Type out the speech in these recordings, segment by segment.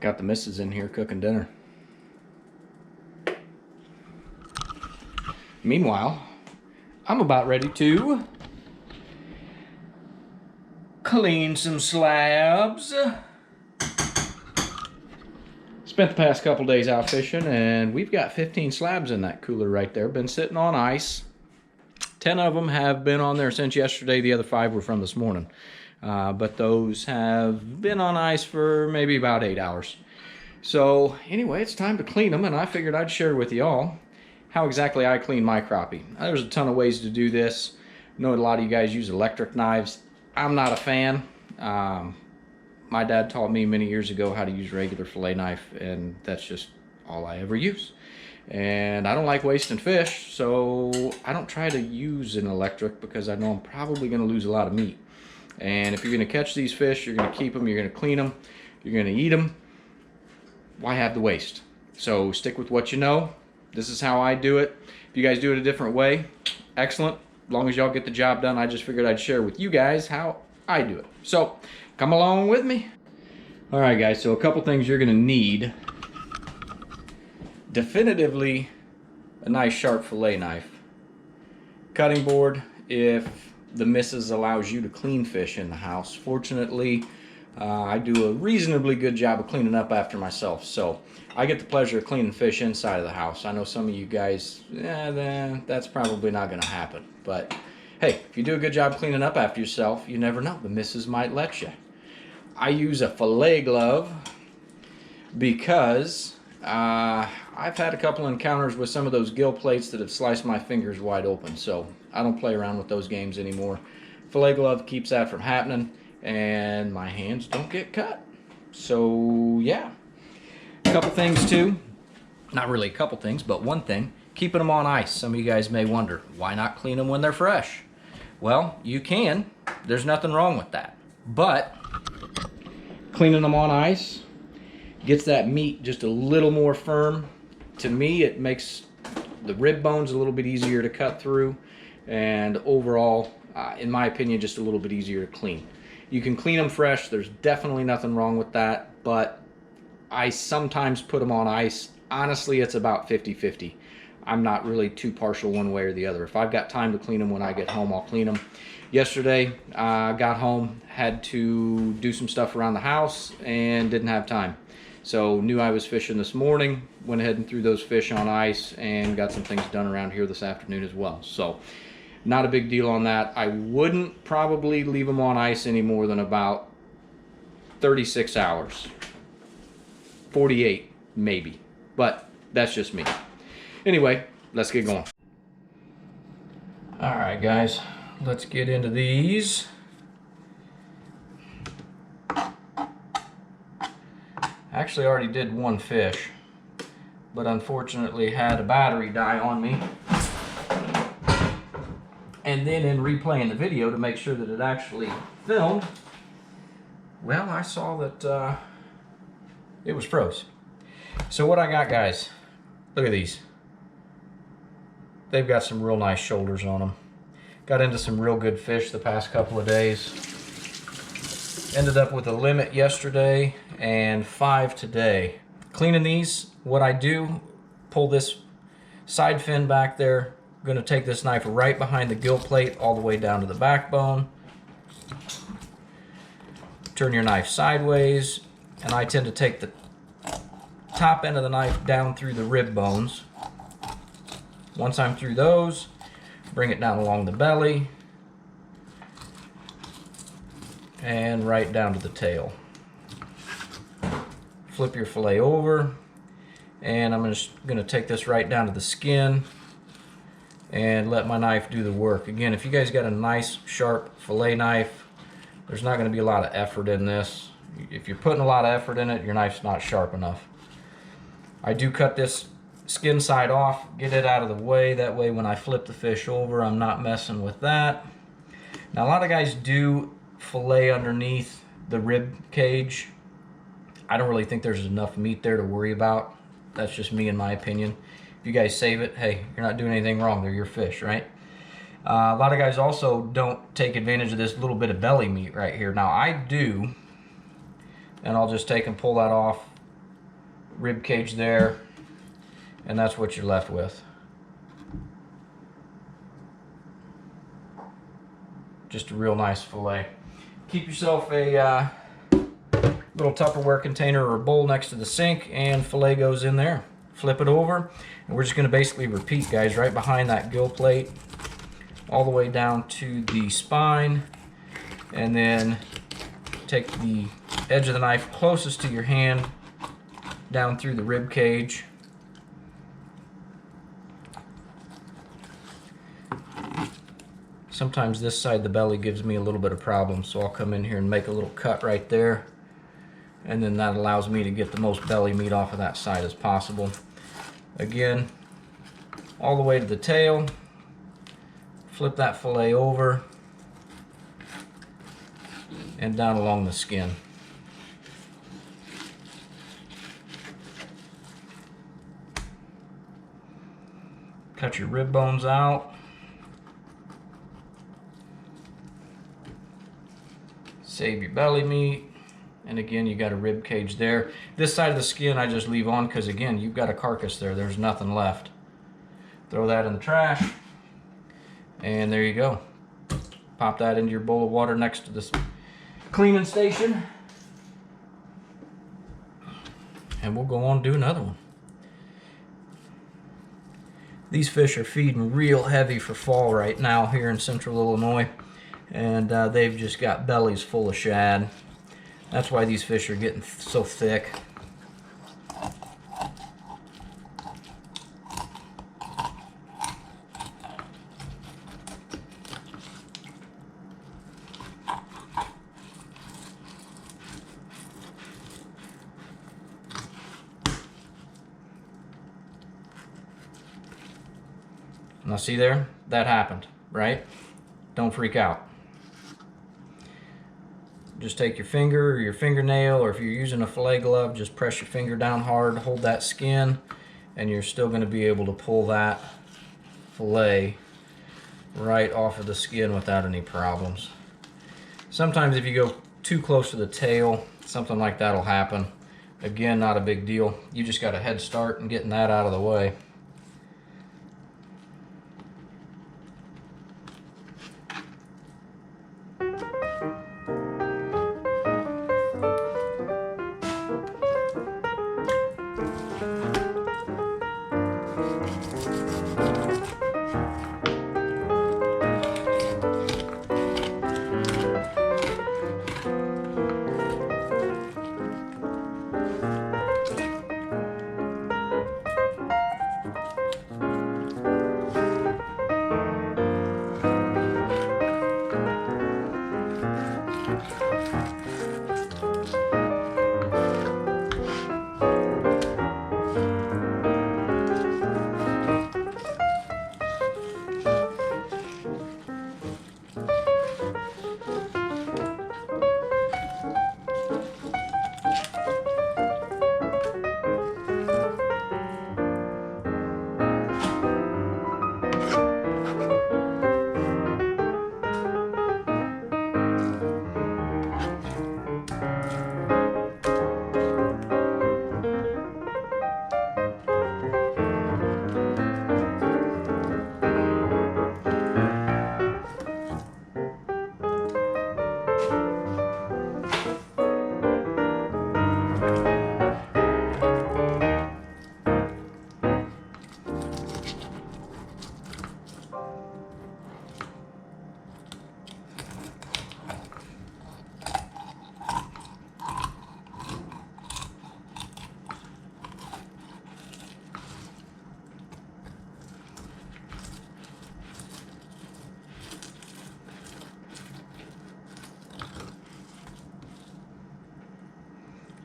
Got the missus in here cooking dinner. Meanwhile, I'm about ready to clean some slabs. Spent the past couple days out fishing, and we've got 15 slabs in that cooler right there. Been sitting on ice. 10 of them have been on there since yesterday. The other 5 were from this morning. But those have been on ice for maybe about 8 hours. So anyway, it's time to clean them, and I figured I'd share with y'all how exactly I clean my crappie. There's a ton of ways to do this. I know a lot of you guys use electric knives. I'm not a fan. My dad taught me many years ago how to use a regular fillet knife, and that's just all I ever use. And I don't like wasting fish, so I don't try to use an electric because I know I'm probably going to lose a lot of meat. And if you're going to catch these fish, you're going to keep them, you're going to clean them, you're going to eat them. Why have the waste? So stick with what you know. This is how I do it. If you guys do it a different way, excellent. As long as y'all get the job done, I just figured I'd share with you guys how I do it. So come along with me. All right, guys, so a couple things you're going to need. Definitively a nice sharp fillet knife. Cutting board if the missus allows you to clean fish in the house. Fortunately, I do a reasonably good job of cleaning up after myself, so I get the pleasure of cleaning fish inside of the house. I know some of you guys, that's probably not going to happen, but hey, if you do a good job cleaning up after yourself, you never know, the missus might let you. I use a fillet glove because I've had a couple encounters with some of those gill plates that have sliced my fingers wide open, so I don't play around with those games anymore. Fillet glove keeps that from happening, and my hands don't get cut. So yeah, a couple things too. Not really a couple things, but one thing. Keeping them on ice. Some of you guys may wonder, why not clean them when they're fresh? Well, you can. There's nothing wrong with that. But cleaning them on ice gets that meat just a little more firm. To me, it makes the rib bones a little bit easier to cut through, and overall, in my opinion, just a little bit easier to clean. You can clean them fresh. There's definitely nothing wrong with that, but I sometimes put them on ice. Honestly, it's about 50-50. I'm not really too partial one way or the other. If I've got time to clean them when I get home, I'll clean them. Yesterday, I got home, had to do some stuff around the house, and didn't have time. So knew I was fishing this morning, went ahead and threw those fish on ice, and got some things done around here this afternoon as well. So not a big deal on that. I wouldn't probably leave them on ice any more than about 36 hours. 48 maybe, but that's just me. Anyway, let's get going. All right, guys, let's get into these. Actually already did one fish, but unfortunately had a battery die on me. And then in replaying the video to make sure that it actually filmed, well, I saw that it was froze. So what I got, guys, look at these. They've got some real nice shoulders on them. Got into some real good fish the past couple of days. Ended up with a limit yesterday and 5 today. Cleaning these, what I do, pull this side fin back there. I'm going to take this knife right behind the gill plate all the way down to the backbone. Turn your knife sideways, and I tend to take the top end of the knife down through the rib bones. Once I'm through those, bring it down along the belly and right down to the tail. Flip your fillet over, and I'm just going to take this right down to the skin and let my knife do the work. Again, if you guys got a nice sharp fillet knife, there's not going to be a lot of effort in this. If you're putting a lot of effort in it, your knife's not sharp enough. I do cut this skin side off, get it out of the way. That way when I flip the fish over, I'm not messing with that. Now a lot of guys do fillet underneath the rib cage. I don't really think there's enough meat there to worry about. That's just me in my opinion. If you guys save it, hey, you're not doing anything wrong. They're your fish, right? A lot of guys also don't take advantage of this little bit of belly meat right here. Now I do, and I'll just take and pull that off rib cage there, and that's what you're left with. Just a real nice fillet. Keep yourself a little Tupperware container or bowl next to the sink, and fillet goes in there. Flip it over, and we're just going to basically repeat, guys, right behind that gill plate, all the way down to the spine, and then take the edge of the knife closest to your hand down through the rib cage. Sometimes this side of the belly gives me a little bit of problem, so I'll come in here and make a little cut right there, and then that allows me to get the most belly meat off of that side as possible. Again, all the way to the tail, flip that fillet over, and down along the skin. Cut your rib bones out. Save your belly meat. And again, you got a rib cage there. This side of the skin I just leave on because, again, you've got a carcass there. There's nothing left. Throw that in the trash. And there you go. Pop that into your bowl of water next to this cleaning station. And we'll go on and do another one. These fish are feeding real heavy for fall right now here in central Illinois. And they've just got bellies full of shad. That's why these fish are getting so thick. Now see there? That happened, right? Don't freak out. Just take your finger or your fingernail, or if you're using a fillet glove, just press your finger down hard, hold that skin, and you're still going to be able to pull that fillet right off of the skin without any problems. Sometimes if you go too close to the tail, something like that will happen. Again, not a big deal. You just got a head start in getting that out of the way.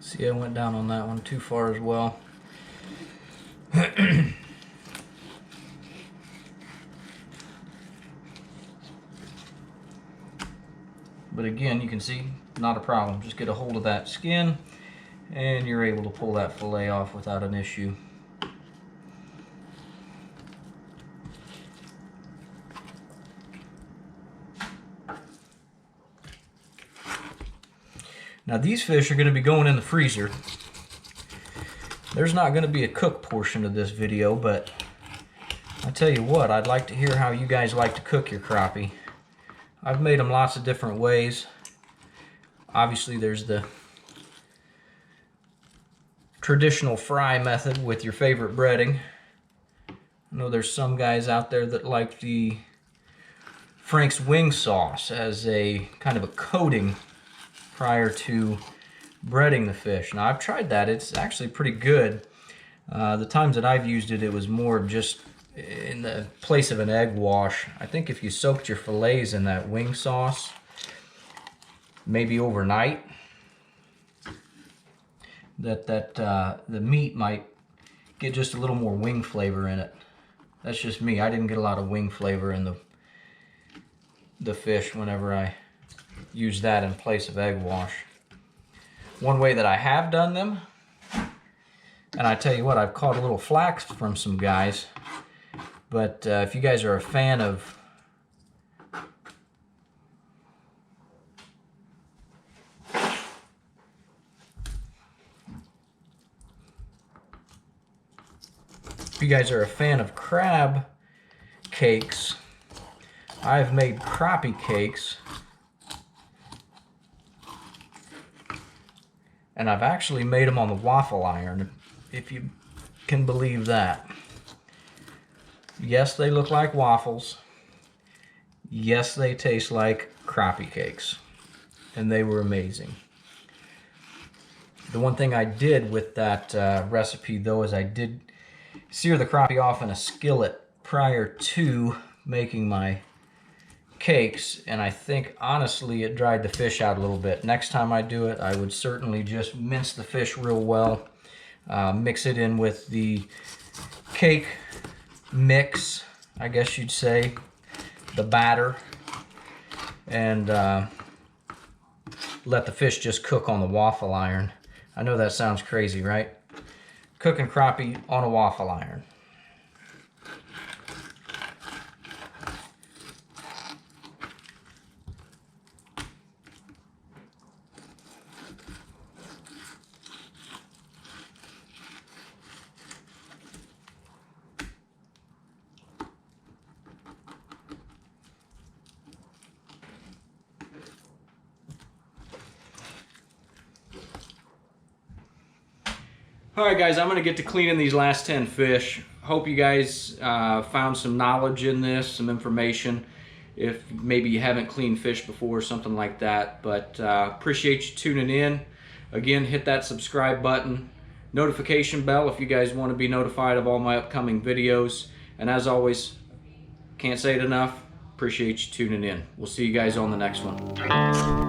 See, I went down on that one too far as well. But again, you can see, not a problem. Just get a hold of that skin and you're able to pull that fillet off without an issue. Now these fish are going to be going in the freezer. There's not going to be a cook portion of this video, but I tell you what, I'd like to hear how you guys like to cook your crappie. I've made them lots of different ways. Obviously, there's the traditional fry method with your favorite breading. I know there's some guys out there that like the Frank's wing sauce as a kind of a coating prior to breading the fish. Now, I've tried that. It's actually pretty good. The times that I've used it, it was more of just in the place of an egg wash. I think if you soaked your fillets in that wing sauce, maybe overnight, the meat might get just a little more wing flavor in it. That's just me. I didn't get a lot of wing flavor in the fish whenever I used that in place of egg wash. One way that I have done them, and I tell you what, I've caught a little flack from some guys, but if you guys are a fan of crab cakes, I've made crappie cakes, and I've actually made them on the waffle iron, if you can believe that. Yes, they look like waffles. Yes, they taste like crappie cakes, and they were amazing. The one thing I did with that recipe, though, is I did sear the crappie off in a skillet prior to making my cakes, and I think honestly it dried the fish out a little bit. Next time I do it, I would certainly just mince the fish real well, mix it in with the cake mix, I guess you'd say, the batter, and let the fish just cook on the waffle iron. I know that sounds crazy, right? Cooking crappie on a waffle iron. Alright guys, I'm going to get to cleaning these last 10 fish. Hope you guys found some knowledge in this, some information. If maybe you haven't cleaned fish before or something like that. But appreciate you tuning in. Again, hit that subscribe button. Notification bell if you guys want to be notified of all my upcoming videos. And as always, can't say it enough, appreciate you tuning in. We'll see you guys on the next one.